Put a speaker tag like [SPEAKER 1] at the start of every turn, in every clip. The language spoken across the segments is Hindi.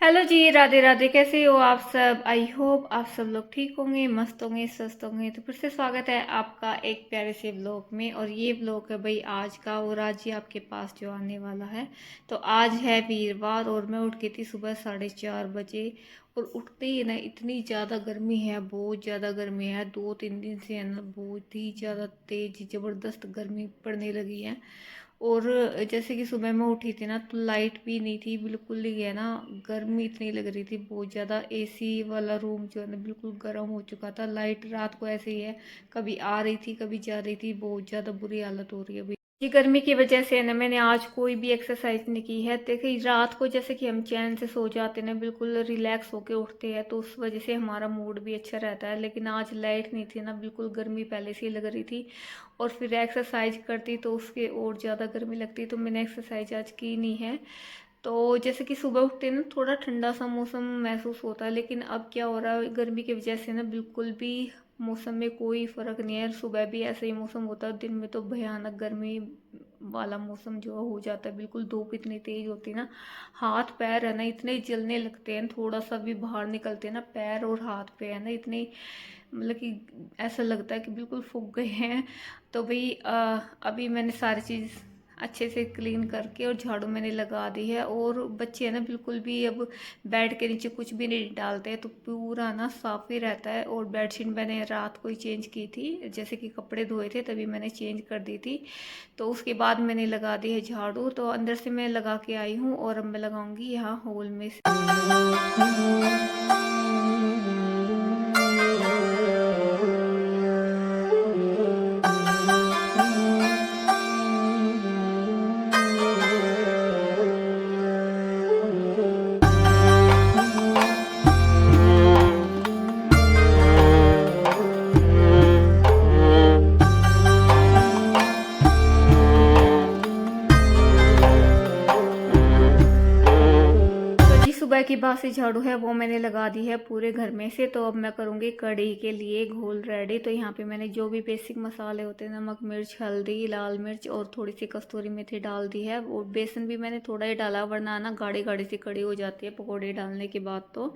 [SPEAKER 1] हेलो जी, राधे राधे। कैसे हो आप सब? आई होप आप सब लोग ठीक होंगे, मस्त होंगे, स्वस्थ होंगे। तो फिर से स्वागत है आपका एक प्यारे से ब्लॉग में। और ये ब्लॉग है भाई आज का, और आज ही आपके पास जो आने वाला है। तो आज है वीरवार और मैं उठ गई थी सुबह 4:30 बजे। और उठते ही ना इतनी ज़्यादा गर्मी है, बहुत ज़्यादा गर्मी है। 2-3 दिन से है ना बहुत ही ज़्यादा तेज ज़बरदस्त गर्मी पड़ने लगी है। और जैसे कि सुबह में उठी थी ना तो लाइट भी नहीं थी बिल्कुल ही, है ना। गर्मी इतनी लग रही थी बहुत ज़्यादा। एसी वाला रूम जो है ना बिल्कुल गर्म हो चुका था। लाइट रात को ऐसे ही है, कभी आ रही थी कभी जा रही थी। बहुत ज़्यादा बुरी हालत हो रही है अभी ये गर्मी की वजह से। ना मैंने आज कोई भी एक्सरसाइज नहीं की है। देखिए रात को जैसे कि हम चैन से सो जाते हैं ना, बिल्कुल रिलैक्स होके उठते हैं, तो उस वजह से हमारा मूड भी अच्छा रहता है। लेकिन आज लाइट नहीं थी ना, बिल्कुल गर्मी पहले से ही लग रही थी। और फिर एक्सरसाइज करती तो उसके और ज़्यादा गर्मी लगती, तो मैंने एक्सरसाइज आज की नहीं है। तो जैसे कि सुबह उठते ना थोड़ा ठंडा सा मौसम महसूस होता है, लेकिन अब क्या हो रहा है गर्मी की वजह से ना बिल्कुल भी मौसम में कोई फ़र्क नहीं है। सुबह भी ऐसे ही मौसम होता है, दिन में तो भयानक गर्मी वाला मौसम जो हो जाता है। बिल्कुल धूप इतनी तेज होती है ना, हाथ पैर है ना इतने जलने लगते हैं। थोड़ा सा भी बाहर निकलते हैं ना, पैर और हाथ पे है ना इतने, मतलब कि ऐसा लगता है कि बिल्कुल फूक गए हैं। तो भाई अभी मैंने सारी चीज़ अच्छे से क्लीन करके और झाड़ू मैंने लगा दी है। और बच्चे है ना बिल्कुल भी अब बेड के नीचे कुछ भी नहीं डालते हैं, तो पूरा ना साफ ही रहता है। और बेडशीट मैंने रात को ही चेंज की थी, जैसे कि कपड़े धोए थे तभी मैंने चेंज कर दी थी। तो उसके बाद मैंने लगा दी है झाड़ू। तो अंदर से मैं लगा के आई हूँ और अब मैं लगाऊंगी यहाँ हॉल में से। तो जी सुबह की बासी झाड़ू है वो मैंने लगा दी है पूरे घर में से। तो अब मैं करूँगी कढ़ी के लिए घोल रेडी। तो यहाँ पे मैंने जो भी बेसिक मसाले होते हैं, नमक मिर्च हल्दी लाल मिर्च और थोड़ी सी कस्तूरी मेथी डाल दी है। और बेसन भी मैंने थोड़ा ही डाला, वरना ना गाढ़ी गाढ़ी सी कढ़ी हो जाती है पकौड़े डालने के बाद। तो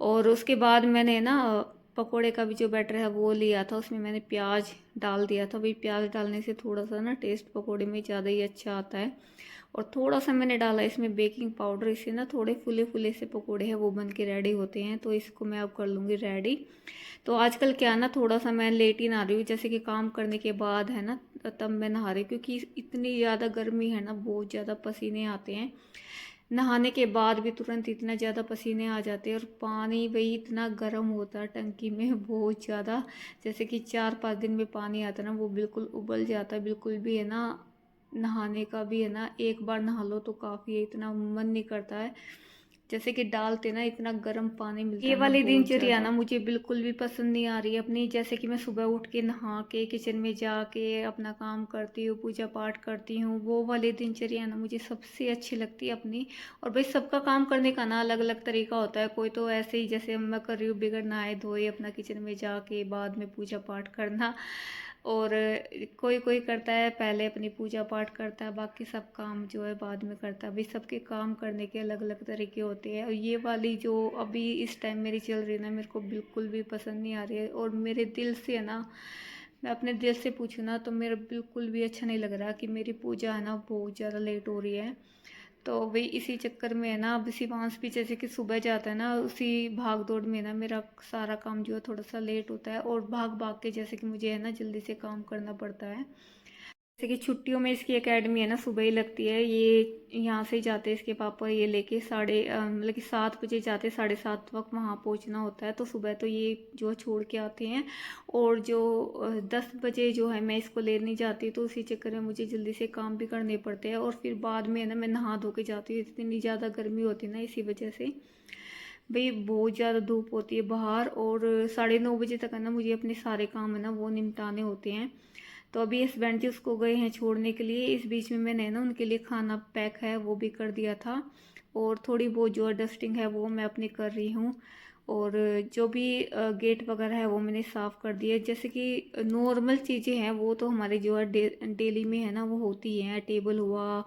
[SPEAKER 1] और उसके बाद मैंने ना पकोड़े का भी जो बैटर है वो लिया था, उसमें मैंने प्याज डाल दिया था। भाई प्याज डालने से थोड़ा सा ना टेस्ट पकोड़े में ज़्यादा ही अच्छा आता है। और थोड़ा सा मैंने डाला इसमें बेकिंग पाउडर, इससे ना थोड़े फुले फुले से पकोड़े हैं वो बन के रेडी होते हैं। तो इसको मैं अब कर लूँगी रेडी। तो आजकल क्या ना थोड़ा सा मैं लेट ही नहा रही हूँ, जैसे कि काम करने के बाद है ना तब मैं नहा रही हूँ, क्योंकि इतनी ज़्यादा गर्मी है ना, बहुत ज़्यादा पसीने आते हैं। नहाने के बाद भी तुरंत इतना ज़्यादा पसीने आ जाते हैं। और पानी वही इतना गर्म होता है टंकी में बहुत ज़्यादा, जैसे कि 4-5 दिन में पानी आता है ना वो बिल्कुल उबल जाता है। बिल्कुल भी है ना नहाने का भी है ना, एक बार नहा लो तो काफ़ी है, इतना मन नहीं करता है। जैसे कि डालते ना इतना गर्म पानी मिलता ये है ना वाली बहुत दिनचर्या ना ज़्यादा मुझे बिल्कुल भी पसंद नहीं आ रही है अपनी। जैसे कि मैं सुबह उठ के नहा के किचन में जाके अपना काम करती हूँ, पूजा पाठ करती हूँ, वो वाली दिनचर्या ना मुझे सबसे अच्छी लगती है अपनी। और भाई सबका काम करने का ना अलग अलग तरीका होता है। कोई तो ऐसे ही जैसे मैं कर रही हूँ बिगड़ नहाए धोए अपना किचन में जाके बाद में पूजा पाठ करना। और कोई कोई करता है पहले अपनी पूजा पाठ करता है, बाकी सब काम जो है बाद में करता है। भाई सबके काम करने के अलग अलग तरीके होते हैं। और ये वाली जो अभी इस टाइम मेरी चल रही है ना, मेरे को बिल्कुल भी पसंद नहीं आ रही है। और मेरे दिल से है ना, मैं अपने दिल से पूछूँ ना तो मेरा बिल्कुल भी अच्छा नहीं लग रहा कि मेरी पूजा है ना बहुत ज़्यादा लेट हो रही है। तो वही इसी चक्कर में है ना, अब शिवांश भी जैसे कि सुबह जाता है ना, उसी भाग दौड़ में ना मेरा सारा काम जो है थोड़ा सा लेट होता है। और भाग भाग के जैसे कि मुझे है ना जल्दी से काम करना पड़ता है। जैसे कि छुट्टियों में इसकी एकेडमी है ना सुबह ही लगती है। ये यहाँ से ही जाते हैं इसके पापा, ये लेके मतलब कि 7 बजे जाते, 7:30 वक्त वहाँ पहुँचना होता है। तो सुबह तो ये जो है छोड़ के आते हैं। और जो 10 बजे जो है मैं इसको लेने जाती हूँ, तो उसी चक्कर में मुझे जल्दी से काम भी करने पड़ते हैं। और फिर बाद में है ना मैं नहा धो के जाती हूँ, इतनी ज़्यादा गर्मी होती है ना इसी वजह से। भाई बहुत ज़्यादा धूप होती है बाहर। और 9:30 बजे तक है ना मुझे अपने सारे काम है ना वो निपटाने होते हैं। तो अभी हस्बैंड जी उसको गए हैं छोड़ने के लिए। इस बीच में मैंने ना उनके लिए खाना पैक है वो भी कर दिया था। और थोड़ी बहुत जो डस्टिंग है वो मैं अपनी कर रही हूँ। और जो भी गेट वगैरह है वो मैंने साफ़ कर दिया। जैसे कि नॉर्मल चीज़ें हैं वो तो हमारे जो है डेली में है ना वो होती हैं। टेबल हुआ,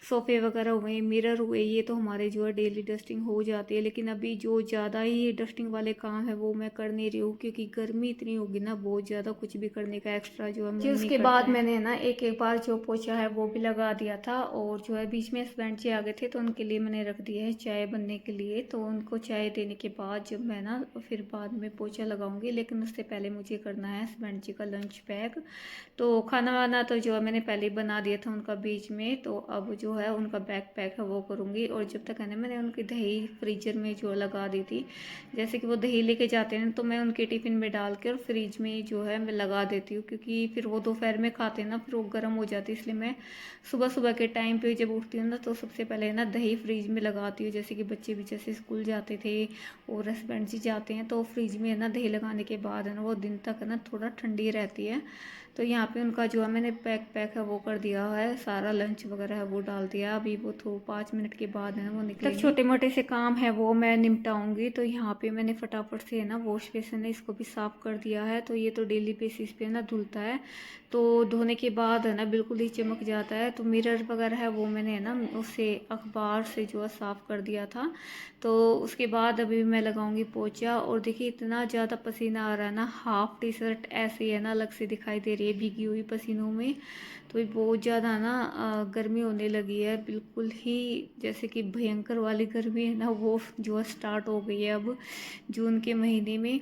[SPEAKER 1] सोफ़े वगैरह हुए, मिरर हुए, ये तो हमारे जो है डेली डस्टिंग हो जाती है। लेकिन अभी जो ज़्यादा ही डस्टिंग वाले काम है वो मैं कर नहीं रही हूँ, क्योंकि गर्मी इतनी होगी ना, बहुत ज़्यादा कुछ भी करने का एक्स्ट्रा जो है मन नहीं करता है। उसके बाद मैंने ना एक एक बार जो पोछा है वो भी लगा दिया था, और जो है बीच में हस्बैंड जी आ गए थे तो उनके लिए मैंने रख दिया है चाय बनने के लिए। तो उनको चाय देने के बाद जब मैं ना फिर बाद में पोछा लगाऊंगी, लेकिन उससे पहले मुझे करना है हस्बैंड जी का लंच पैक। तो खाना वाना तो जो है मैंने पहले ही बना दिया था उनका बीच में, तो अब जो है उनका बैग पैक है वो करूँगी। और जब तक है ना मैंने उनकी दही फ्रीजर में जो लगा दी थी, जैसे कि वो दही लेके जाते हैं तो मैं उनके टिफ़िन में डाल के और फ्रिज में जो है मैं लगा देती हूँ, क्योंकि फिर वो दोपहर में खाते हैं ना, फिर वो गर्म हो जाती है। इसलिए मैं सुबह सुबह के टाइम पे जब उठती हूँ ना, तो सबसे पहले ना दही फ्रिज में लगाती हूँ। जैसे कि बच्चे भी जैसे स्कूल जाते थे और हस्बैंड जी जाते हैं, तो फ्रिज में है ना दही लगाने के बाद है ना वो दिन तक है ना थोड़ा ठंडी रहती है। तो यहाँ पे उनका जो है मैंने पैक है वो कर दिया है, सारा लंच वगैरह है वो डाल दिया। अभी वो 5 मिनट के बाद है ना वो निकलेंगे। छोटे मोटे से काम है वो मैं निपटाऊंगी। तो यहाँ पे मैंने फटाफट से है ना वॉश बेसिन है इसको भी साफ़ कर दिया है। तो ये तो डेली बेसिस पे ना धुलता है, तो धोने के बाद है ना बिल्कुल ही चमक जाता है। तो मिरर वगैरह है वो मैंने है ना उससे अखबार से जो है साफ़ कर दिया था। तो उसके बाद अभी मैं लगाऊंगी पोछा। और देखिए इतना ज़्यादा पसीना आ रहा है ना, हाफ टी शर्ट ऐसे है ना अलग से दिखाई दे रही है भीगी हुई पसीनों में। तो ये बहुत ज़्यादा ना गर्मी होने लगी है, बिल्कुल ही जैसे कि भयंकर वाली गर्मी है ना वो जो है स्टार्ट हो गई है अब जून के महीने में।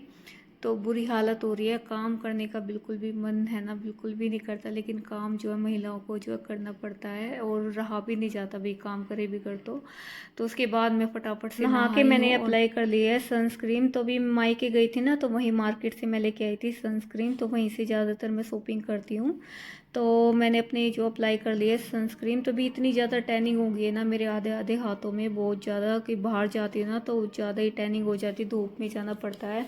[SPEAKER 1] तो बुरी हालत हो रही है, काम करने का बिल्कुल भी मन है ना बिल्कुल भी नहीं करता। लेकिन काम जो है महिलाओं को जो है करना पड़ता है, और रहा भी नहीं जाता भाई काम करे भी कर। तो उसके बाद मैं फटाफट से नहा के मैंने अप्लाई कर लिया है सनस्क्रीन। तो अभी मायके गई थी ना, तो वहीं मार्केट से मैं लेके आई थी सनस्क्रीन, तो वहीं से ज़्यादातर मैं शॉपिंग करती हूँ। तो मैंने अपने जो अप्लाई कर लिया है सनस्क्रीन। तो भी इतनी ज़्यादा टैनिंग हो गई है ना मेरे आधे आधे हाथों में, बहुत ज़्यादा, कि बाहर जाती है ना तो ज़्यादा ही टैनिंग हो जाती है, धूप में जाना पड़ता है।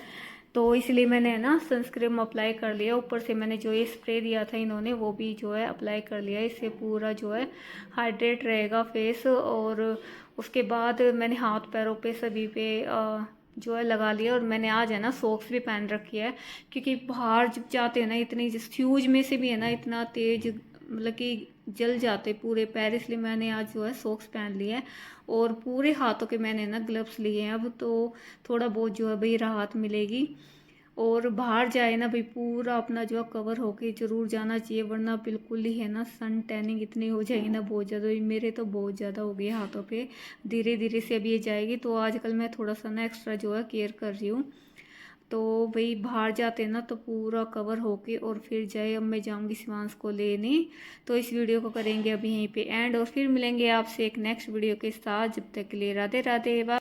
[SPEAKER 1] तो इसलिए मैंने ना सनस्क्रीन अप्लाई कर लिया। ऊपर से मैंने जो ये स्प्रे दिया था इन्होंने वो भी जो है अप्लाई कर लिया। इससे पूरा जो है हाइड्रेट रहेगा फेस। और उसके बाद मैंने हाथ पैरों पे सभी पे जो है लगा लिया। और मैंने आज है ना सॉक्स भी पहन रखी है, क्योंकि बाहर जब जाते हैं ना इतनी फ्यूज में से भी है ना इतना तेज मतलब कि जल जाते पूरे पैर। इसलिए मैंने आज जो है सॉक्स पहन लिया है, और पूरे हाथों के मैंने ना ग्लव्स लिए हैं अब। तो थोड़ा बहुत जो है भाई राहत मिलेगी। और बाहर जाए ना भाई पूरा अपना जो है कवर होके जरूर जाना चाहिए, वरना बिल्कुल ही है ना सन टैनिंग इतनी हो जाएगी ना बहुत ज़्यादा। मेरे तो बहुत ज़्यादा हो गई हाथों पे, धीरे धीरे से अभी ये जाएगी। तो आजकल मैं थोड़ा सा ना एक्स्ट्रा जो है केयर कर रही हूँ। तो भाई बाहर जाते हैं ना तो पूरा कवर होके और फिर जाए। अब मैं जाऊंगी शिवांश को लेने। तो इस वीडियो को करेंगे अभी यहीं पे एंड, और फिर मिलेंगे आपसे एक नेक्स्ट वीडियो के साथ। जब तक के लिए राधे राधे, बाय।